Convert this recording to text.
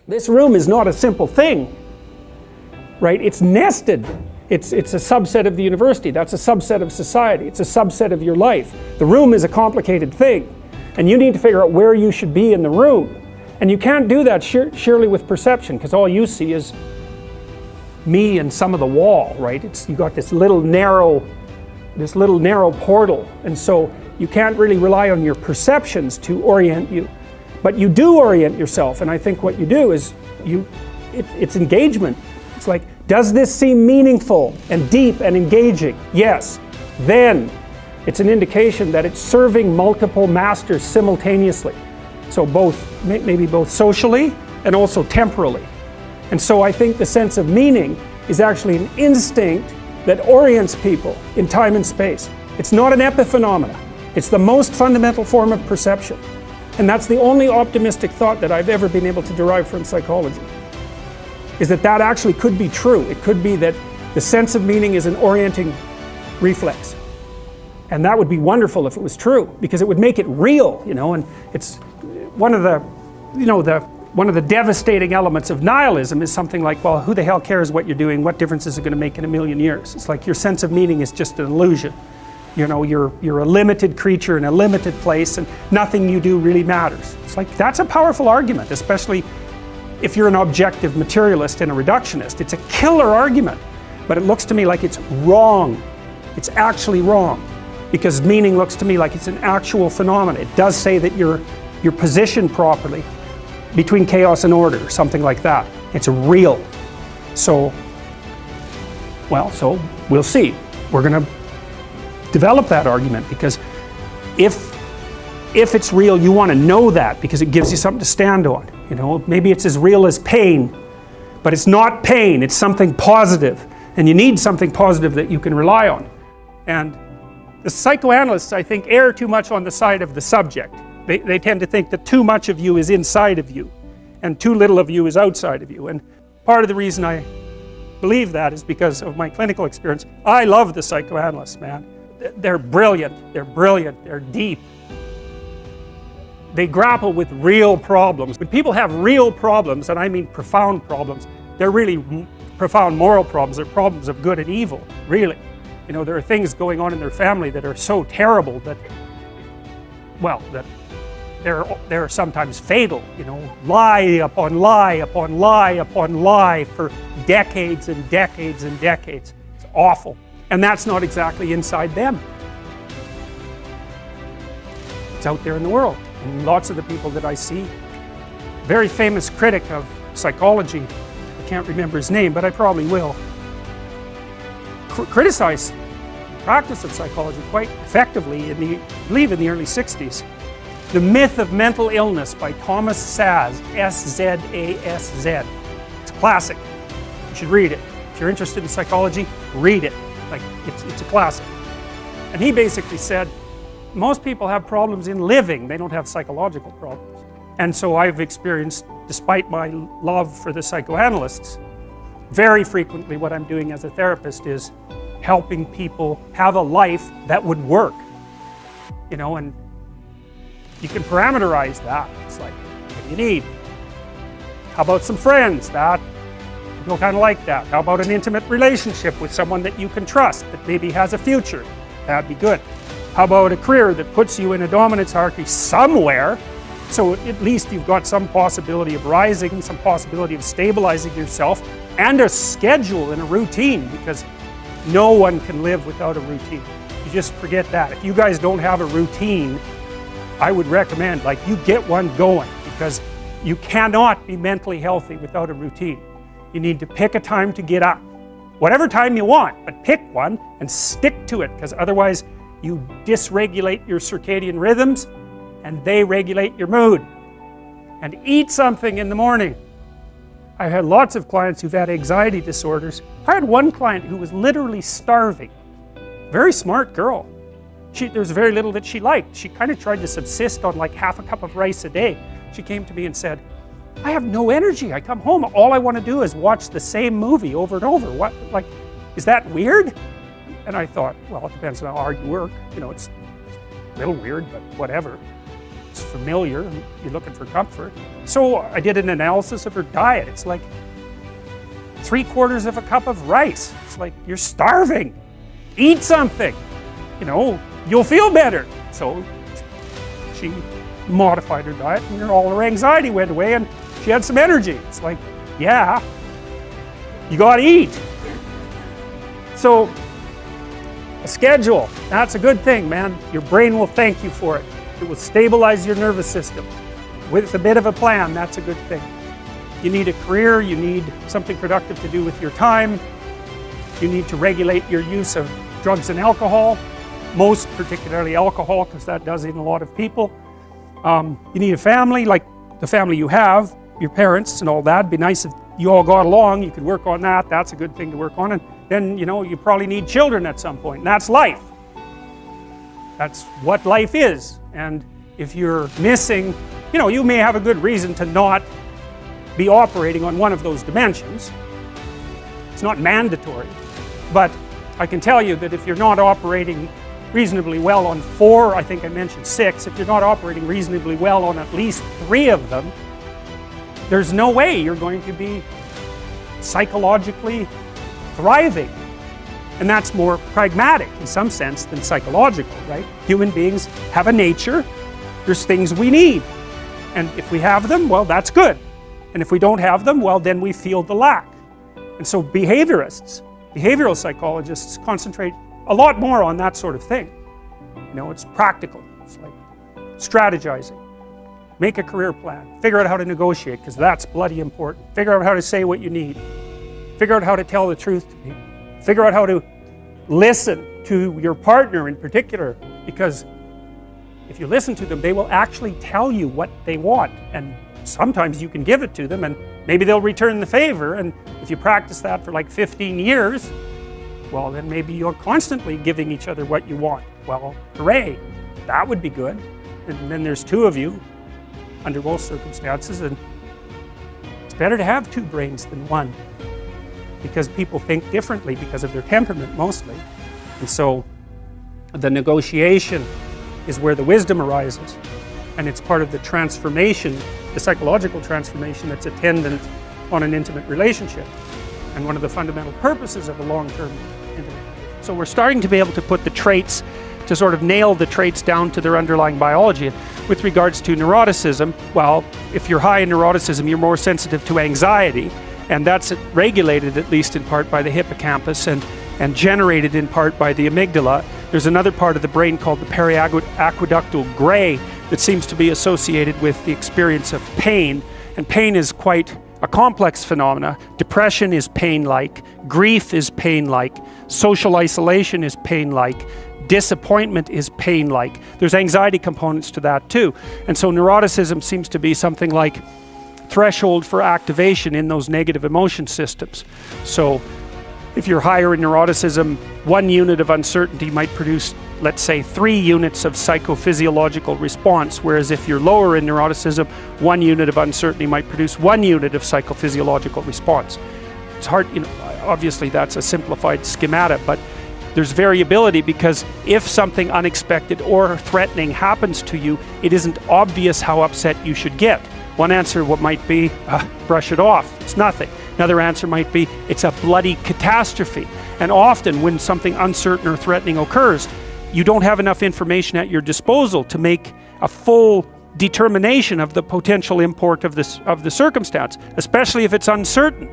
This room is not a simple thing, right? It's nested. It's a subset of the university. That's a subset of society. It's a subset of your life. The room is a complicated thing, and you need to figure out where you should be in the room. And you can't do that surely with perception, because all you see is me and some of the wall, right? You got this little narrow portal, and so you can't really rely on your perceptions to orient you. But you do orient yourself, and I think what you do is it's engagement. It's like, does this seem meaningful and deep and engaging? Yes. Then it's an indication that it's serving multiple masters simultaneously. So maybe both socially and also temporally. And so I think the sense of meaning is actually an instinct that orients people in time and space. It's not an epiphenomena. It's the most fundamental form of perception. And that's the only optimistic thought that I've ever been able to derive from psychology, is that actually could be true. It could be that the sense of meaning is an orienting reflex. And that would be wonderful if it was true, because it would make it real, and it's one of the devastating elements of nihilism is something like, well, who the hell cares what you're doing? What difference is it going to make in a million years? It's like your sense of meaning is just an illusion. You're a limited creature in a limited place, and nothing you do really matters. It's like, that's a powerful argument, especially if you're an objective materialist and a reductionist. It's a killer argument, but it looks to me like it's wrong. It's actually wrong, because meaning looks to me like it's an actual phenomenon. It does say that you're positioned properly between chaos and order, or something like that. It's real. So we'll see. We're going to develop that argument, because if it's real, you want to know that, because it gives you something to stand on. Maybe it's as real as pain, but it's not pain, it's something positive, and you need something positive that you can rely on. And the psychoanalysts, I think, err too much on the side of the subject. They tend to think that too much of you is inside of you, and too little of you is outside of you. And part of the reason I believe that is because of my clinical experience. I love the psychoanalysts, man. They're brilliant, they're deep. They grapple with real problems. When people have real problems, and I mean profound problems, they're really profound moral problems. They're problems of good and evil, really. There are things going on in their family that are so terrible that they're sometimes fatal. Lie upon lie upon lie upon lie for decades and decades and decades. It's awful. And that's not exactly inside them. It's out there in the world. And lots of the people that I see, very famous critic of psychology, I can't remember his name, but I probably will, criticize the practice of psychology quite effectively I believe in the early 60s. The Myth of Mental Illness by Thomas Szasz, S-Z-A-S-Z. It's a classic. You should read it. If you're interested in psychology, read it. It's a classic. And he basically said, most people have problems in living, they don't have psychological problems. And so I've experienced, despite my love for the psychoanalysts, very frequently what I'm doing as a therapist is helping people have a life that would work. And you can parameterize that. It's like, what do you need? How about some friends? People kind of like that. How about an intimate relationship with someone that you can trust, that maybe has a future? That'd be good. How about a career that puts you in a dominance hierarchy somewhere, so at least you've got some possibility of rising, some possibility of stabilizing yourself, and a schedule and a routine, because no one can live without a routine. You just forget that. If you guys don't have a routine, I would recommend, you get one going, because you cannot be mentally healthy without a routine. You need to pick a time to get up. Whatever time you want, but pick one and stick to it, because otherwise you dysregulate your circadian rhythms and they regulate your mood. And eat something in the morning. I've had lots of clients who've had anxiety disorders. I had one client who was literally starving. Very smart girl. There was very little that she liked. She kind of tried to subsist on half a cup of rice a day. She came to me and said, I have no energy. I come home, all I want to do is watch the same movie over and over. What, is that weird? And I thought, well, it depends on how hard you work. It's a little weird, but whatever. It's familiar, and you're looking for comfort. So I did an analysis of her diet. It's like 3/4 of a cup of rice. It's like, you're starving. Eat something. You know, you'll feel better. So she modified her diet, and all her anxiety went away, and she had some energy. It's like, yeah, you gotta eat. So a schedule, that's a good thing, man. Your brain will thank you for it. It will stabilize your nervous system. With a bit of a plan, that's a good thing. You need a career, you need something productive to do with your time. You need to regulate your use of drugs and alcohol, most particularly alcohol, because that does in a lot of people. You need a family, like the family you have, your parents and all that. It'd be nice if you all got along, you could work on that. That's a good thing to work on. And then, you know, you probably need children at some point, and that's life. That's what life is. And if you're missing, you know, you may have a good reason to not be operating on one of those dimensions. It's not mandatory, but I can tell you that if you're not operating reasonably well on 4, I think I mentioned 6, if you're not operating reasonably well on at least 3 of them, there's no way you're going to be psychologically thriving. And that's more pragmatic in some sense than psychological, right? Human beings have a nature, there's things we need. And if we have them, well, that's good. And if we don't have them, well, then we feel the lack. And so behaviorists, behavioral psychologists concentrate a lot more on that sort of thing. You know, it's practical. It's like strategizing. Make a career plan. Figure out how to negotiate, because that's bloody important. Figure out how to say what you need. Figure out how to tell the truth to people. Figure out how to listen to your partner in particular, because if you listen to them, they will actually tell you what they want, and sometimes you can give it to them and maybe they'll return the favor. And if you practice that for like 15 years, well, then maybe you're constantly giving each other what you want. Well, hooray, that would be good. And then there's 2 of you under most circumstances, and it's better to have 2 brains than 1, because people think differently because of their temperament mostly. And so the negotiation is where the wisdom arises, and it's part of the transformation, the psychological transformation that's attendant on an intimate relationship, and one of the fundamental purposes of a long-term intimate relationship. So we're starting to be able to put the traits, to sort of nail the traits down to their underlying biology. With regards to neuroticism, well, if you're high in neuroticism, you're more sensitive to anxiety, and that's regulated at least in part by the hippocampus and generated in part by the amygdala. There's another part of the brain called the periaqueductal gray that seems to be associated with the experience of pain, and pain is quite a complex phenomena. Depression is pain-like, grief is pain-like, social isolation is pain-like, disappointment is pain-like. There's anxiety components to that too, and so neuroticism seems to be something like threshold for activation in those negative emotion systems. So if you're higher in neuroticism, 1 unit of uncertainty might produce, let's say, 3 units of psychophysiological response, whereas if you're lower in neuroticism, 1 unit of uncertainty might produce 1 unit of psychophysiological response. It's hard, you know, obviously that's a simplified schemata, but there's variability, because if something unexpected or threatening happens to you, it isn't obvious how upset you should get. One answer might be, brush it off, it's nothing. Another answer might be, it's a bloody catastrophe. And often when something uncertain or threatening occurs, you don't have enough information at your disposal to make a full determination of the potential import of the circumstance, especially if it's uncertain.